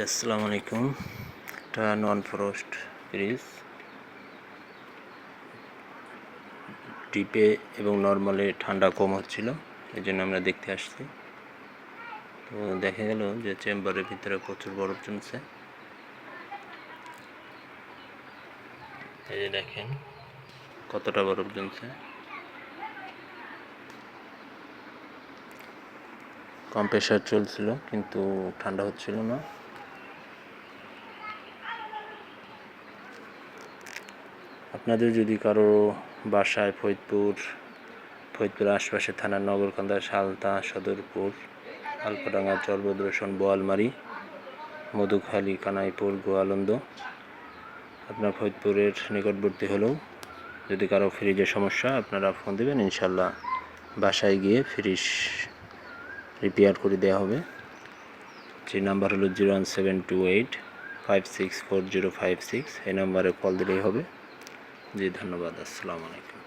আসসালামু আলাইকুম। এটা নন ফ্রস্ট ফ্রিজ, ডিপে এবং নর্মালে ঠান্ডা কম হচ্ছিল, এই জন্য আমরা দেখতে আসছি। তো দেখা গেল যে চেম্বারের ভিতরে প্রচুর বরফ জমছে। এই যে দেখেন কতটা বরফ জমছে। কম্প্রেসার চলছিল কিন্তু ঠান্ডা হচ্ছিল না। আপনাদের যদি কারো বাসায় ফরিদপুর আশপাশে থানার নগরকান্দা, সালতা, সদরপুর, আলফাডাঙ্গা, চরবদ্রসন, বোয়ালমারী, মধুখালী, কানাইপুর, গোয়ালন্দ, আপনার ফরিদপুরের নিকটবর্তী হলেও যদি কারো ফ্রিজের সমস্যা, আপনারা ফোন দেবেন, ইনশাল্লাহ বাসায় গিয়ে ফ্রিজ রিপেয়ার করে দেওয়া হবে। যে নাম্বার হলো 01728564056, এই নাম্বারে কল দিলেই হবে। জি ধন্যবাদ। আসসালামু আলাইকুম।